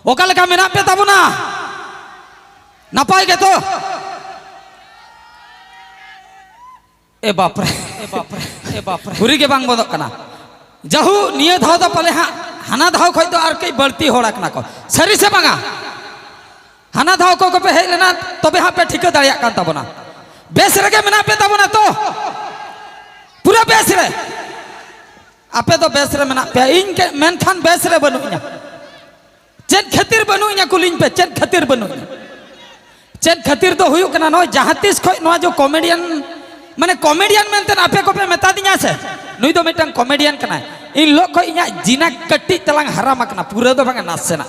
ओका लेका मेना पे ताबुना नपाय गे तो ए बाप रे हुरी के बांग बदक कना जहू निये धाव दा पले हाना धाव खय तो आर कई बढ़ती होड़ा कना को सरी से बांगा हाना धाव को पे हे लेना तबे हा पे ठीक दाड़िया कान ताबुना बेस रे के मेना पे ताबुना तो पूरा बेस रे आपे तो बेस रे मेना पे इन के मेनखान बेस रे बनुइया चेन खातिर बनुइया कुलिन पे चेन खातिर बनुइया चेन खातिर तो हुयु कना नो जहां तिस खय नो जो कॉमेडियन माने कॉमेडियन मेनते आपे को पे मेता दिया से नुई दो मिटन कॉमेडियन कना इन लोग को इना जिना कट्टी तलांग हराम कना पूरा दो बांगा नासेना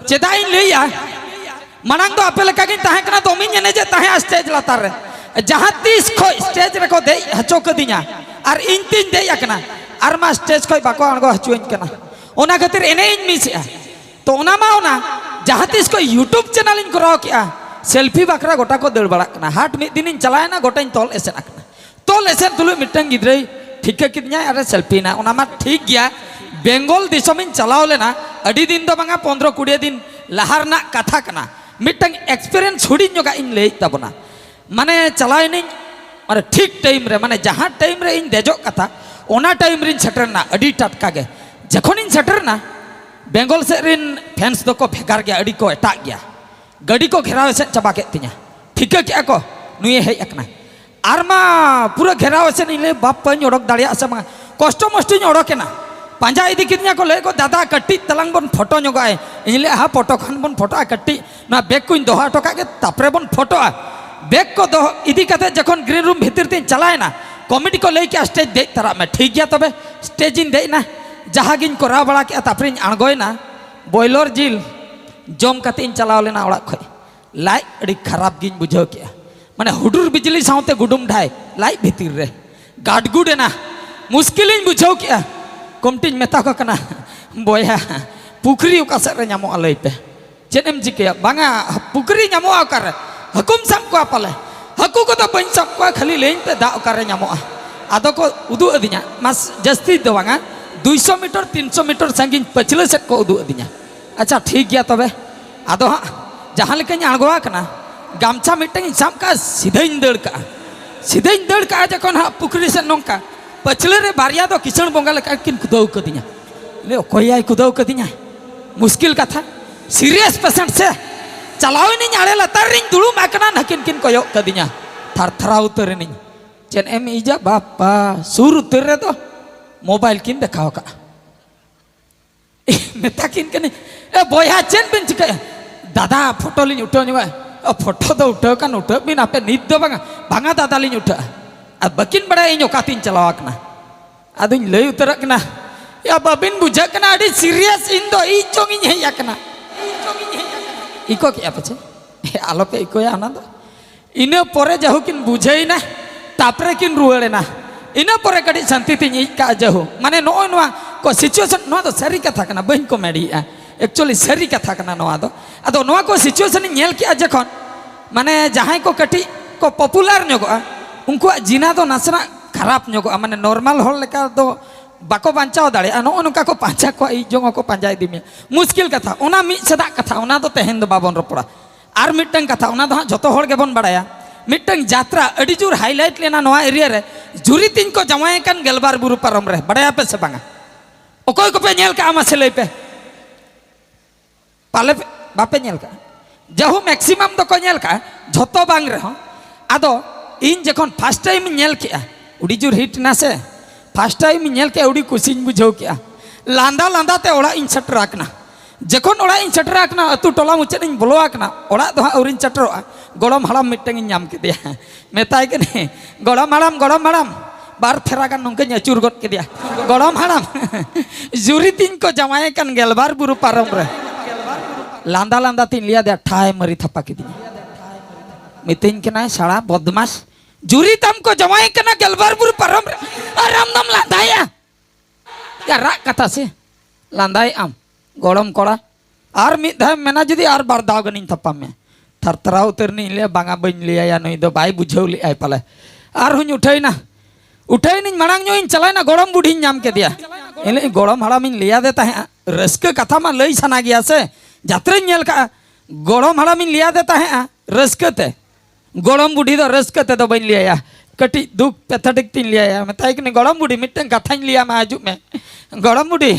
चेदा इन लेया मानंग तो आपे लका गिन ताहे कना तो मिन ने जे ताहे स्टेज लातार रे जहां तीस खय स्टेज रे को दे हचो कदिया और इन तीन दे याकना और मा स्टेज खय बाको अणगो हचुइन कना ओना खातिर एने इन मिसया तो ओना मा ओना जहां तीस को यूट्यूब चैनल इन कराव किया सेल्फी बाकरा गोटा को दड़ बड़ा कना हाट मिद दिन चलायना गोटा तोल एसेन आकना तोल एसेन तुलु मिटन गिद्रई ठीक किद냐 अरे सेल्फी ना ओना मा ठीक गया बेंगल दिसमिन चलाव लेना अडी दिन दो बांगा 15-20 दिन लहारना कथा कना मिटन एक्सपीरियंस हुडी जोगा इन ले ताबना माने चलायनी माने ठीक टाइम रे माने जहां टाइम रे इन देजो कथा ओना टाइम रिन सेटरना अडी टटका गे जखन इन सेटरना बेंगल से रिन फैंस दो को भेगार गया अडी को एटा गया गाड़ी को घेराव से चबा के तिया ठीक है क्या को नुए हे एकना आरमा पूरा घेराव से नहीं बाप पन ओडक दाड़िया से कष्ट मष्ट ओडकेना पांजा इदी किद냐 को ले को दादा कट्टी तलांग बन फोटो नगाए इनले हा फोटो खान बन फोटो कट्टी ना बैग को दोहा टोका के तापरे बन फोटो बैग को दो इदी कते जखन ग्रीन रूम भीतर तीन चलाएना कॉमेडी को ले के स्टेज दे तरा में ठीक गया तबे स्टेज इन देना जहां गिन कोरा बड़ा के तापरे आणगोयना बॉयलर जिल जम कते इन चलाव लेना ओड़ा खय लाई अड़ी खराब गिन बुझाव के माने हुडुर बिजली साउते गुडुम ढाई लाई भीतर रे गाडगुडेना मुश्किल इन बुझाव के कमटिन मेता को कना बोया पुखरी उका से रे ᱧᱟᱢᱚᱜᱼᱟ लई पे चेनेम चिके बांगा पुखरी ᱧᱟᱢᱚᱜᱼᱟ ओकर हकुम सब को पाले हकु को तो बन सब को खाली लेन पे दा ओकर रे ᱧᱟᱢᱚᱜᱼᱟ आदो को उदु अदिया मास जस्ती दो बांगा 200 मीटर 300 मीटर संगिन पछले सेट को उदु अदिया अच्छा ठीक गया तबे आदो हाँ जहाँ लेकिन आड़गोआ कना गामछा मिटन साम का सीधे दड़ का जखन हाँ पुखरी से नौका पछले रे बारिया दो किसण बोंगा लेका किन कुदाव कदिया ले कोया कुदाव कदिया मुश्किल कथा सीरियस पेशेंट से चलाव नि आड़े लतार रिन दुड़ू माकना नकिन किन कोयो कदिया थरथरा उतर नि चेन एम इजा बापा सुर उतर रे दो मोबाइल किन देखाव का मेता किन कने ए बोया चेन बिन चिका दादा फोटो लिन उठाव निवा फोटो दो उठाव कान उठाव बिन आपे नित दो बांगा दादा लिन उठा आ बकिन बड़ा इन ओकातिन चलावकना आदिन लय उतरकना या बाबिन बुझकना अडी सीरियस इन दो ई चोंगिन हेयकना इको के पछे आलो पे इको या ना दो इने परे जहु किन बुझेइना तापरे किन रुवेना इने परे कडी शांति तिन इका जहु माने नो नोआ को सिचुएशन नो दो सरी कथा कना बहिन कॉमेडी एक्चुअली सरी कथा कना नोआ दो आदो नोआ को सिचुएशन नेल के जखन माने जहां को कटी को पॉपुलर नगोआ उनको जीना तो नासना खराब नगोआ माने नॉर्मल होल लेका दो बाको बांचाव दाड़े नो नुका को पांचा को ई जोंग को पांजाय दिमे मुश्किल कथा ओना मी सदा कथा ओना दो तेहेन दो बाबन रपड़ा आर मिटन कथा ओना दो जतो होड़ के बन बड़ाया मिटन यात्रा अडी जोर हाईलाइट लेना नोआ एरिया रे जुरी तीन को जमाय कन गेलबार बुरु परम रे बड़ाया पे से बांगा ओकोय को पे नेल का आमा से लई पे पाले बापे नेल का जहु मैक्सिमम दो को नेल का झतो बांग रे हो आदो इन जखन फर्स्ट टाइम नेल किया उडी जोर हिट ना से फर्स्ट टाइम नेल के उडी कुसिन बुझो किया लांदा लांदा ते ओड़ा इन सटर आकना जखन ओड़ा इन सटर आकना अतु टोला मुचन इन बोलो आकना ओड़ा दो औरिन सटर गड़म हड़ाम मिटन इन नाम के दिया मेताय के ने गड़म हड़ाम बार फेरा का नंके अचुर गद के दिया गड़म हड़ाम जुरी तीन को जमाए कन गेलबार बुरु पारम रे लांदा लांदा तीन लिया दे ठाय मरी थप्पा के दिया मितिन के ना साड़ा बदमाश जुरी तम को जमाए कना गेलबार बुरु पारम रे आराम नाम लांदाया या रा कथा से लांदाय आम गड़म कोड़ा आर मिद धाय मेना जदी आर बार दाव गनिन थप्पा में थरथरा उतरनी ले बांगा बन लिया या नई दो बाई बुझाव li आई पाले आर हुन उठाई नी मांग इन चलायना गड़म बुढ़ी नाम के दिया इले गड़म हड़ाम इन लिया दे ताहे रस्क कथा मा लई सना गया से जात्रा नेल का गोड़म हड़ामी लिया देता है रस्कते गोड़म बुढ़ी दो रस्कते तो बन लिया कटी दुख पैथेटिक तीन लिया मैं कि गोड़म बुढ़ी मिट्टन कथा लिया मैं आजू में गोड़म बुढ़ी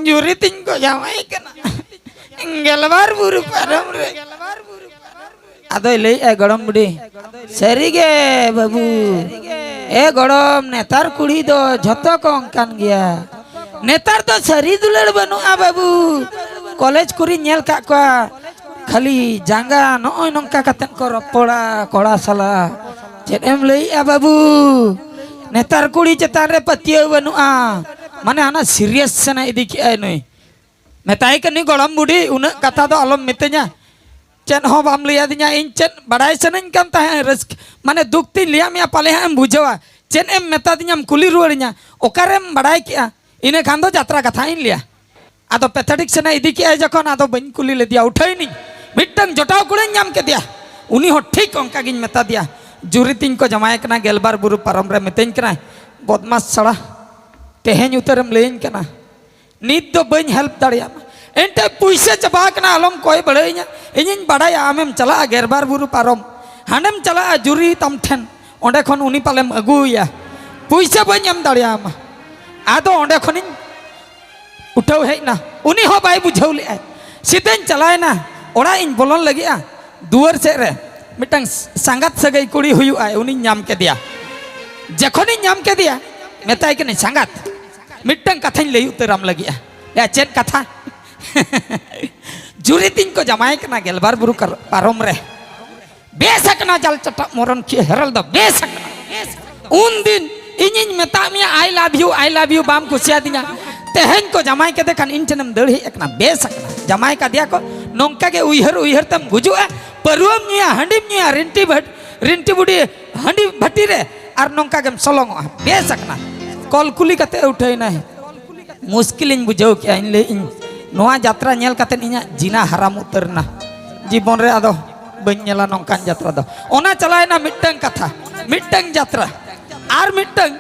जुरी तीन को जावाई गेलबार बुरु पारम रे अदो ले गोड़म बुढ़ी सरी गे बाबू ए गोड़म नेतार कुड़ी दो झतो को अंकान गया नेतार तो सरी दुलड़ बनुआ बाबू कॉलेज कुरी नेल का खाली जांगा नॉय नंका कतन को रपड़ा कोड़ा साला चेम लैया बाबू नेतार कुड़ी चेतान रे पतिया बनुआ माने आना सीरियस सना इदी के नई मेताई कनी गोड़म बुढ़ी उन कथा दो अलम मिते냐 चेन हो बाम लिया दिnya इन चेन बड़ाई सनन kan tahe risk माने दुख ती लिया मिया पाले हम बुझवा चेन एम मेता दिnya कुली रुआड़िnya ओकारेम बड़ाई किया इने खान दो यात्रा कथा इन लिया आदो पैथेटिक सना इदी के जखन आदो बन कुली ले दिया उठाई नहीं मिट्टन जोटाव कुड़े नाम के दिया उनी हो ठीक onka गिन मेता दिया जुरी तीन को जमाए कना गेलबार बुरु पारम रे मितेन कना बदमाश सड़ा तेहेन उतरम लेन कना नीत दो बन हेल्प दाड़िया एंटे पुइसे चबा कना अलम कोई बड़ाइया इनिन बड़ाया आमेम चला गेरबार बुरु पारम हानेम चला जुरी तम ठेन ओंडे खन उनी पालेम अगुया पुइसे बन एम दाड़िया आदो ओंडे खनिन उठाव हेना उनी हो बाय बुझाव ले सीधेन चलाए ना ओड़ा इन बोलन लगिया दुआर से रे मिटंग संगत सगई कुड़ी हुयुआ उनी नाम के दिया जखनी नाम के दिया मेताई के नहीं संगत मिटंग कथा लई उतराम लगिया या चेत कथा जुरी तीन को जमाए कना गेलबार बुरु पारम रे बेसकना जल चटा मोरन की हेरल दो बेसकना उन दिन इनिन मेता मिया आई लव यू बाम कुसिया दिया तेहन को जमाए के देखन इन चनम दड़ी एकना बेसकना जमाए का दिया को नोंका के उइहर तम गुजुआ परुम निया हंडिम निया रिंटी बुडी हंडी भट्टी रे आर नोंका के सलोंग बेसकना कॉल कुली कते उठाई ना मुश्किल बुझाव के इन ले इन नोआ यात्रा नेल कते इना जिना हराम उतरना जीवन रे आदो बन नेला नोंकान यात्रा दो ओना चलाय ना मिट्टंग कथा मिट्टंग यात्रा आर मिट्टंग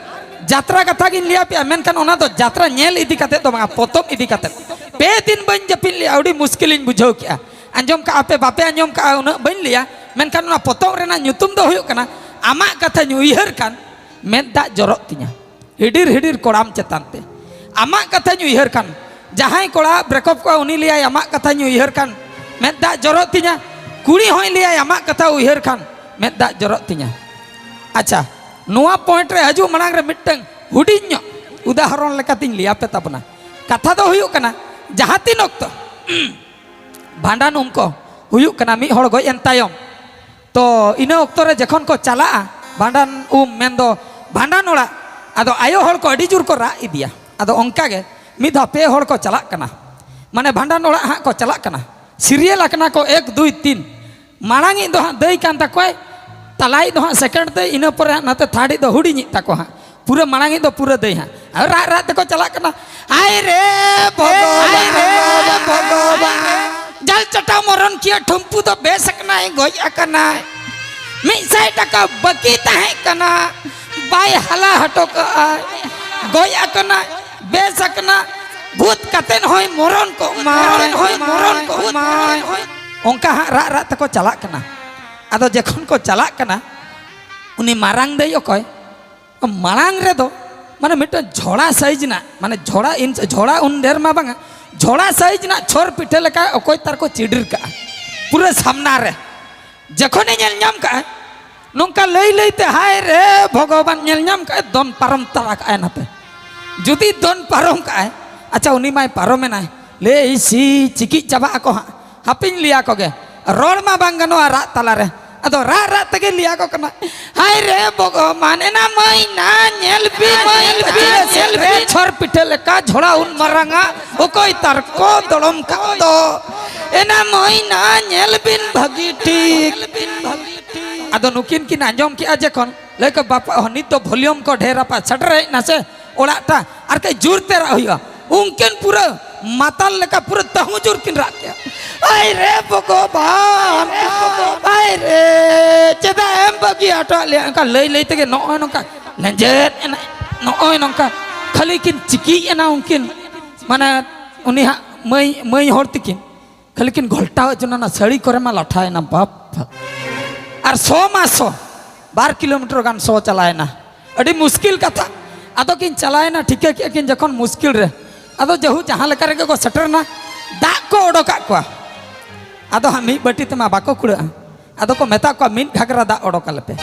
यात्रा कथा गिन लिया पे मेनकान ओना दो यात्रा नेल इदी कते दो मा पोतम इदी कते पे दिन बन जपिन लिया अउडी मुश्किल बुझाव के अंजम का आपे बापे अंजम का उना बन लिया मेनकान ओना पोतम रेना nyutum दो हुयो कना आमा कथा उइहर कान मेदा जरक तिया हिडिर हिडिर कोड़ाम चेतान ते आमा कथा उइहर कान जहां कोड़ा ब्रेकअप को उनी लिया आमा कथा उइहर कान मेदा जरक तिया कुड़ी होय लिया आमा कथा उइहर कान मेदा जरक तिया अच्छा नोआ पॉइंट रे हजू मनांग रे मिट्टंग हुडिन्यो उदाहरण लेकातिन लिया पे तबना कथा दो हुयो कना जहां तीन ओक्तो भांडान उमको हुयो कना मी हड़ गय एन तायम तो इना ओक्तो रे जखन को चला भांडान मेंदो भांडान ओड़ा आदो आयो हड़ को अडी जुर को रा इदिया आदो ओंका गे मिद पे हड़ को चला कना माने भांडान ओड़ा हा को चला कना सीरियल अकना को 1 2 3 मांगांगी दो हा दई कान तकोय तलाई दो हा सेकंड ते इना पर नाते थाड़ी दो हुडी नि तको हा पूरा मांगांगी दो पूरा दई हा रा रा तको चला कना आय रे भगवान जल चटा मरन किया ठुमपू तो बेसकना है गोय अकना मिसाई टका बकी ताहे कना बाय हला हटो का गोय अकना बेसकना भूत कतेन होय मरन को माय ओंका रा रा तको चला कना आदो जखन को चला कना उनी मारांग दे ओकय मारांग रे दो माने मिट झोड़ा साइज ना माने झोड़ा उन देर मा बांगा झोड़ा साइज ना छोर पिठे लेका ओकय तार को चिडिर का पूरा सामना रे जखन नेल नाम का नोंका लई लईते हाय रे भगवान नेल नाम का दोन पारम तरा का नाते जुदी दोन पारम का अच्छा उनी माय पारमे ना ले सी चिकी चाबा को हापिन लिया को गे रोड मा बांगनो रा तला रे अदो रा रा तगे लिया को कना हाय रे भगवान एना मई ना नेल बी छोर पिठे लेका झोड़ा उन मरंगा ओकय तार को दड़म का दो एना मई ना नेल बिन भागी ठीक आदो नुकिन किन आंजम की आजे कोन लेको बापा हनी तो वॉल्यूम को ढेरा पा छट रहे ना से ओड़ाटा आर के जुरते रा हुआ उनकेन पूरा माताल लेका पूरा तहु जुर किन रा के आय रे भगवान आय रे चेदा एम बगी आटा ले का लई लई तगे नोय नोका लंजेत नोय नोका खाली किन चिकी एना उनकिन माने उनी मई हर तिकिन खाली किन घोल्टा ना साड़ी करे मा लाठाएना बाप और 100 मा 100 2 किलोमीटर गान 100 चलाएना अड़ी मुश्किल कथा आदो किन चलाएना ठीक है किन जखन मुश्किल रे आदो जहू जहाँ लेका रेगे को सेटरना दाग को ओडोका को आदो हम मी बटी तमा बाको कुड़ा आदो को मेता को मिन घागरा दाग ओडोका लेपे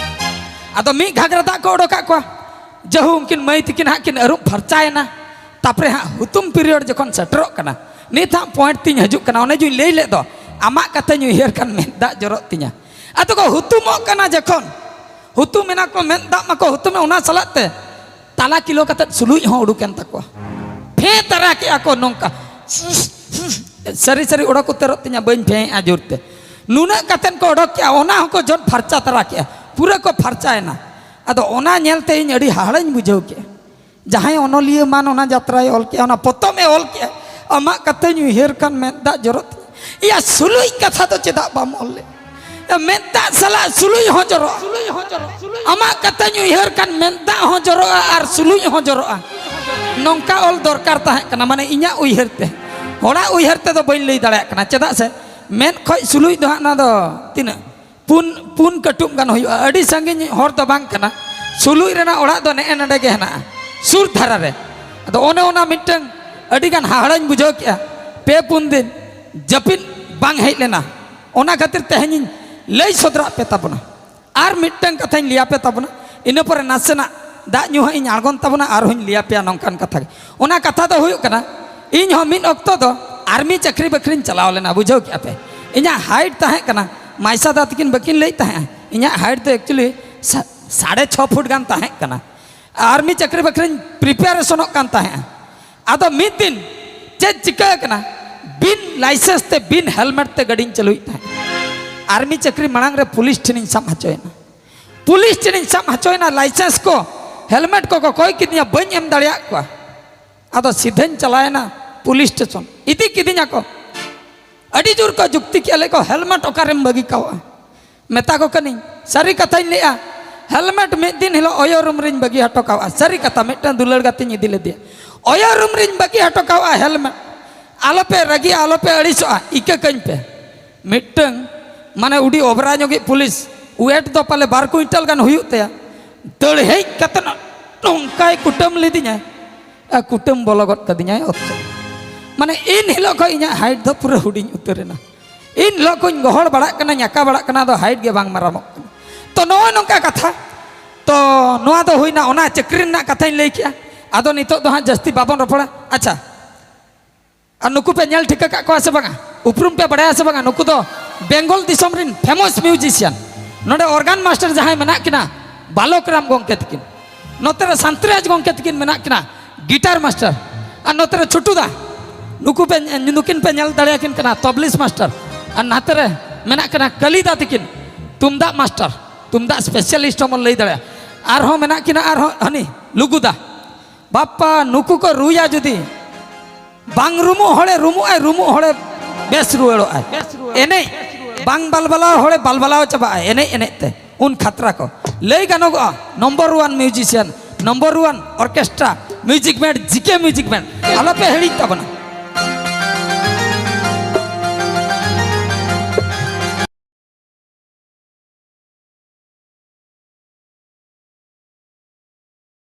आदो मी घागरा दाग को ओडोका को जहू उनकिन मई तिकिन हा किन अरुप फरचाएना तापरे हाँ हुतुम पीरियड जखन सेटरो कना नित हाँ पॉइंट तीन हजुक कना ओने जुई लई ले दो आमा कते नु हेर कान मेन दाग जरत तिया आदो को हुतुमो कना जखन हुतुम मेना को मेन दाग मको हुतुम ओना सलाते ताला किलो कते सुलुई हो उडुकेन तको फे तरा के ako नोंका सरी सरी ओडक उतरत तिया बइन फे आजुरते नुना कतेन को ओडक के ओना को जन फरचा तरा के पूरा को फरचाएना आदो ओना नेलते इन अड़ी हाड़ाñ बुझाव के जहां ओनलिया मान ओना यात्रा ऑल के ओना पोतो में ऑल के अमा कते नु हेर कान में दा जरत या सुलुई कथा तो चेदा बाम ऑल ले मेदा सला सुलुई हो जरो अमा कते नु हेर कान मेदा हो जरो और सुलुई हो जरो नौका ऑल दरकार ताहे कना माने इया उइहरते होड़ा उइहरते तो बइन लई दाड़ा कना चेदा से मेन खय सुलुई दो ना दो तिना पुन कटुम गान होय अडी संगिन हर तो बांग कना सुलुई रेना ओड़ा दो ने नडे गे हना सुर धारा रे अदो ओने ओना मिटंग अडी गान हाड़ाñ बुझाव के पे पुन दिन जपिन बांग हेज लेना ओना खातिर तेहनी लई सदरा पे तबना आर मिटंग कथाñ लिया पे तबना इना पर नासेना दा ᱧᱩ ᱦᱟᱸᱜ ᱤᱧ ᱟᱬᱜᱚᱱ ᱛᱟᱵᱚᱱᱟ ᱟᱨ ᱦᱚᱸᱧ ᱞᱟᱹᱭᱟ ᱯᱮᱭᱟ ᱱᱚᱝᱠᱟᱱ ᱠᱟᱛᱷᱟ ᱜᱮ ᱚᱱᱟ ᱠᱟᱛᱷᱟ ᱫᱚ ᱦᱩᱭᱩᱜ ᱠᱟᱱᱟ ᱤᱧ ᱦᱚᱸ ᱢᱤᱫ ᱚᱠᱛᱚ ᱫᱚ ᱟᱨᱢᱤ ᱪᱟᱹᱠᱨᱤ ᱵᱟᱹᱠᱨᱤᱧ ᱪᱟᱞᱟᱣ ᱞᱮᱱᱟ ᱵᱩᱡᱷᱟᱹᱣ ᱠᱮᱜᱼᱟ ᱯᱮ ᱤᱧᱟᱹᱜ ᱦᱟइट ᱛᱟᱦᱮᱸ ᱠᱟᱱᱟ माइसा दा तकिन बकिन लई ताहें इᱧᱟᱹᱜ हाइट तो एक्चुअली 6.5 फुट गान ताहें कना आर्मी चक्री बकरिन प्रिपेरेशन कान ताहें आदो मिद दिन चेद चिका कना बिन लाइसेंस ते बिन हेलमेट ते गडिन चलुई ताहें आर्मी चक्री मणांग रे पुलिस ट्रेनिंग साम हचोयना लाइसेंस को हेलमेट को कोई किदिया बन एम दाड़िया को आदो सीधेन चलायना पुलिस स्टेशन इदी किदिया को अड़ी जोर को जुक्ति के ले को हेलमेट ओकारेम बगी कावा मेता को कनी सारी कथा लेया हेलमेट में दिन हिलो ओयो रूम रिन बगी हटो कावा सारी कथा मिटन दुलड़ गतिन इदी ले दिया ओयो रूम रिन बगी हटो कावा हेलमेट आलोपे रगी आलोपे अड़ीसो इके कñ पे मिटन माने उडी ओबरा जोगी पुलिस वेट दो पाले 2 क्विंटल गान हुयुत तया दड़ हेज कतन नोंकाय कुटम लेदिया कुटम बोलगत कदिया ओत्तो माने इन हिलो को इኛ हाइट दो पूरा हुडिñ उतरेना इन लो को गहड़ बड़ा कना याका बड़ा कना दो हाइट गे बांग मारामो तो नो नोंका कथा तो नोआ दो हुइना ओना चक्री ना कथाñ लई किया आदो नितो दो हां जस्ती बाबन रपड़ा अच्छा आ नुकु पे नेल ठिका का को आसे बांगा उपरुम पे बड़ा आसे बांगा नुकु दो बेंगल दिसम रिन फेमस म्यूजिशियन नोडे ऑर्गन मास्टर जहां मेना किना बालोकराम गोंके तकिन नोतरे संतराज गोंके तकिन मेना किना गिटार मास्टर आ नोतरे छुटुदा नुकु पे नुकिन पे नेल दाड़िया किन कना तबलिस मास्टर और नातरे मेना कना कलिदा तकिन तुमदा मास्टर तुमदा स्पेशलिस्ट हम लई दाड़िया आर हो मेना किना आर हो हनी लुगुदा बापा नुकु को रुया जुदी बांग रुमु हड़े बेस रुएड़ो आय एने बांग बालबाला हड़े बालबालाव चबा एने एने ते उन खतरा को लई गानोगा number 1 musician number 1 orchestra music band GK music band आलोपे हेड़ी तबना